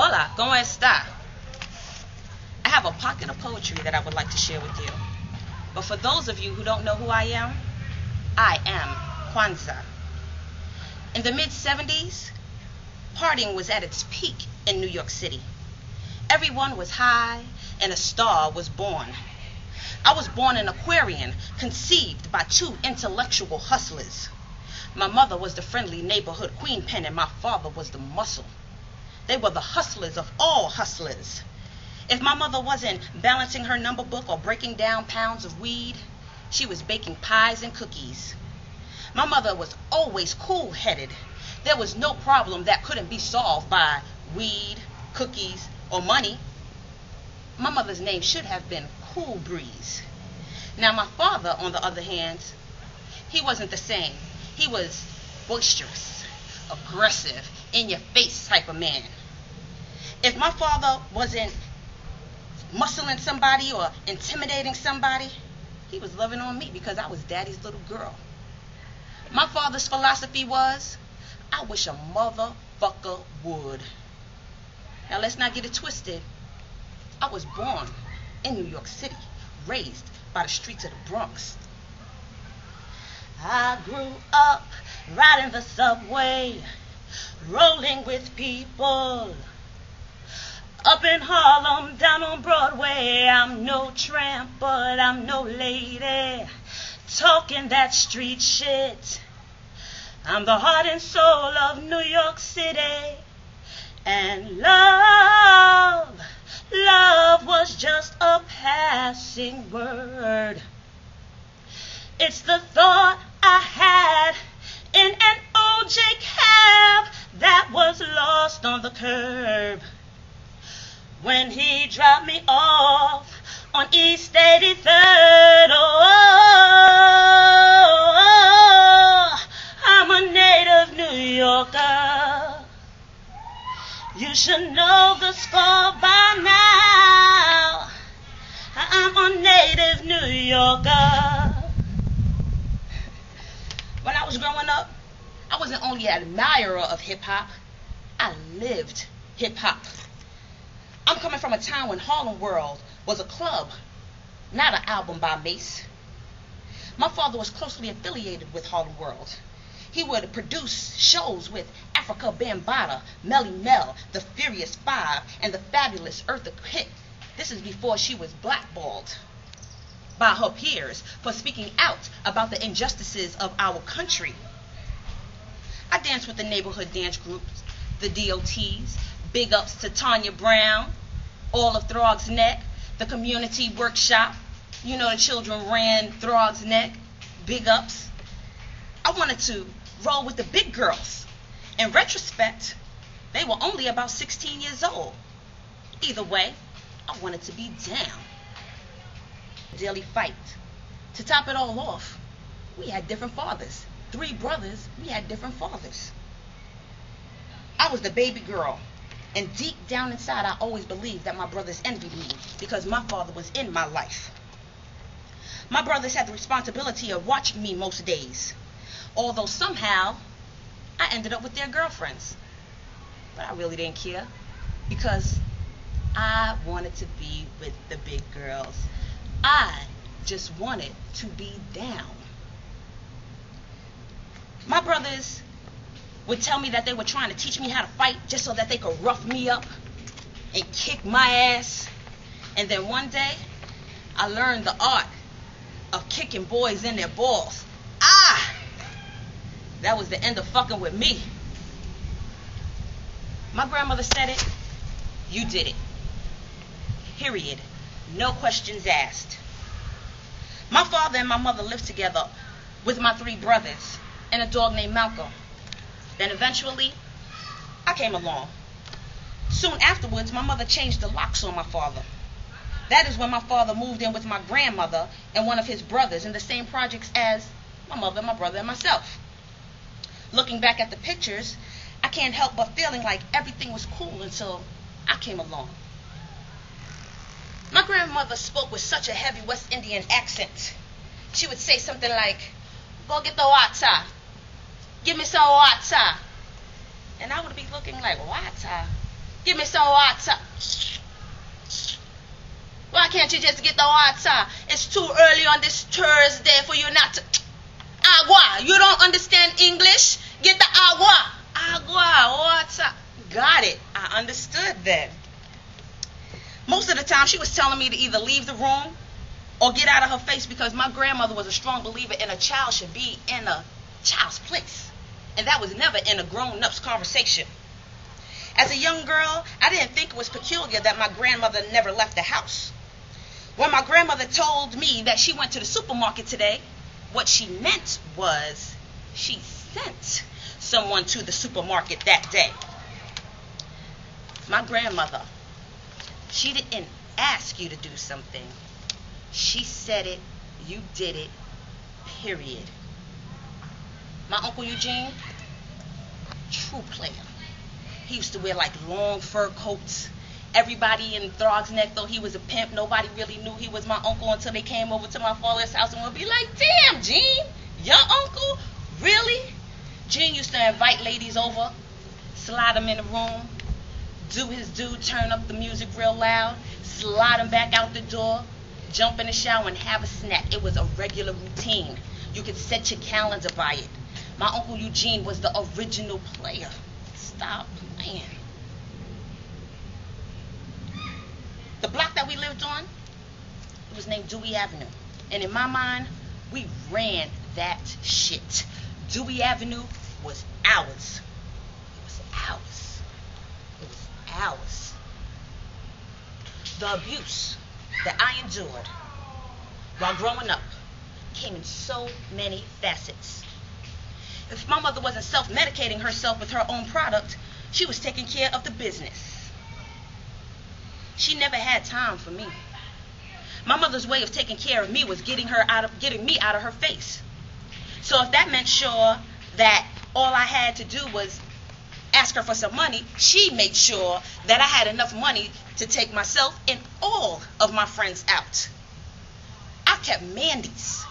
Hola, ¿cómo está? I have a pocket of poetry that I would like to share with you. But for those of you who don't know who I am Kwanzaa. In the mid-70s, partying was at its peak in New York City. Everyone was high and a star was born. I was born an Aquarian, conceived by two intellectual hustlers. My mother was the friendly neighborhood queen pen and my father was the muscle. They were the hustlers of all hustlers. If my mother wasn't balancing her number book or breaking down pounds of weed, she was baking pies and cookies. My mother was always cool-headed. There was no problem that couldn't be solved by weed, cookies, or money. My mother's name should have been Cool Breeze. Now my father, on the other hand, he wasn't the same. He was boisterous, aggressive, in-your-face type of man. If my father wasn't muscling somebody or intimidating somebody, he was loving on me because I was daddy's little girl. My father's philosophy was, I wish a motherfucker would. Now let's not get it twisted. I was born in New York City, raised by the streets of the Bronx. I grew up riding the subway, rolling with people. Up in Harlem, down on Broadway, I'm no tramp, but I'm no lady, talking that street shit. I'm the heart and soul of New York City, and love was just a passing word. It's the thought I had in an OJ cab that was lost on the curb. When he dropped me off on East 83rd, I'm a native New Yorker. You should know the score by now. I'm a native New Yorker. When I was growing up, I wasn't only an admirer of hip-hop, I lived hip-hop. I'm coming from a time when Harlem World was a club, not an album by Mace. My father was closely affiliated with Harlem World. He would produce shows with Africa Bambaataa, Melly Mel, the Furious Five, and the fabulous Eartha Kitt. This is before she was blackballed by her peers for speaking out about the injustices of our country. I danced with the neighborhood dance groups, the DOTs, big ups to Tanya Brown, all of Throg's Neck, the community workshop. You know the children ran Throg's Neck, big ups. I wanted to roll with the big girls. In retrospect, they were only about 16 years old. Either way, I wanted to be down. Daily fight. To top it all off, we had different fathers. 3 brothers, we had different fathers. I was the baby girl, and deep down inside I always believed that my brothers envied me because my father was in my life. My brothers had the responsibility of watching me most days, although somehow I ended up with their girlfriends. But I really didn't care because I wanted to be with the big girls. I just wanted to be down. My brothers would tell me that they were trying to teach me how to fight just so that they could rough me up and kick my ass. And then one day, I learned the art of kicking boys in their balls. That was the end of fucking with me. My grandmother said it, you did it. Period. No questions asked. My father and my mother lived together with my 3 brothers and a dog named Malcolm. Then eventually, I came along. Soon afterwards, my mother changed the locks on my father. That is when my father moved in with my grandmother and one of his brothers in the same projects as my mother, my brother, and myself. Looking back at the pictures, I can't help but feeling like everything was cool until I came along. My grandmother spoke with such a heavy West Indian accent. She would say something like, "Go get the water. Give me some water." And I would be looking like, water? Give me some water. Why can't you just get the water? It's too early on this Thursday for you not to. Agua. You don't understand English? Get the agua. Agua. Water. Got it. I understood then. Most of the time she was telling me to either leave the room or get out of her face, because my grandmother was a strong believer in a child should be in a child's place. And that was never in a grown-up's conversation. As a young girl, I didn't think it was peculiar that my grandmother never left the house. When my grandmother told me that she went to the supermarket today, what she meant was she sent someone to the supermarket that day. My grandmother, she didn't ask you to do something. She said it, you did it, period. My Uncle Eugene, true player. He used to wear like long fur coats. Everybody in Throg's Neck thought he was a pimp. Nobody really knew he was my uncle until they came over to my father's house and would be like, damn, Gene, your uncle? Really? Gene used to invite ladies over, slide them in the room, do his due, turn up the music real loud, slide them back out the door, jump in the shower and have a snack. It was a regular routine. You could set your calendar by it. My Uncle Eugene was the original player. Stop playing. The block that we lived on, it was named Dewey Avenue. And in my mind, we ran that shit. Dewey Avenue was ours. It was ours. It was ours. The abuse that I endured while growing up came in so many facets. If my mother wasn't self-medicating herself with her own product, she was taking care of the business. She never had time for me. My mother's way of taking care of me was getting me out of her face. So if that meant sure that all I had to do was ask her for some money, she made sure that I had enough money to take myself and all of my friends out. I kept Mandy's.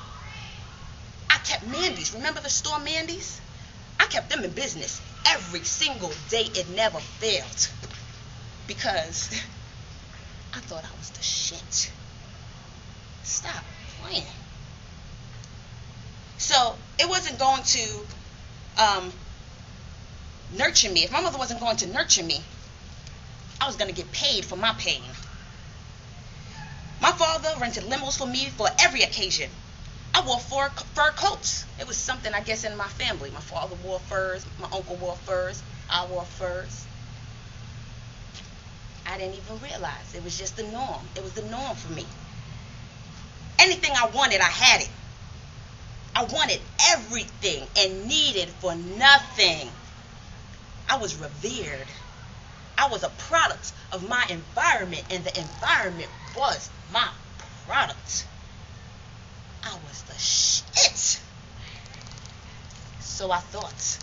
Remember the store Mandy's? I kept them in business every single day. It never failed. Because I thought I was the shit. Stop playing. So it wasn't going to nurture me. If my mother wasn't going to nurture me, I was going to get paid for my pain. My father rented limos for me for every occasion. I wore fur coats. It was something, I guess, in my family. My father wore furs. My uncle wore furs. I wore furs. I didn't even realize. It was just the norm. It was the norm for me. Anything I wanted, I had it. I wanted everything and needed for nothing. I was revered. I was a product of my environment, and the environment was my product. I was the shit. So I thought.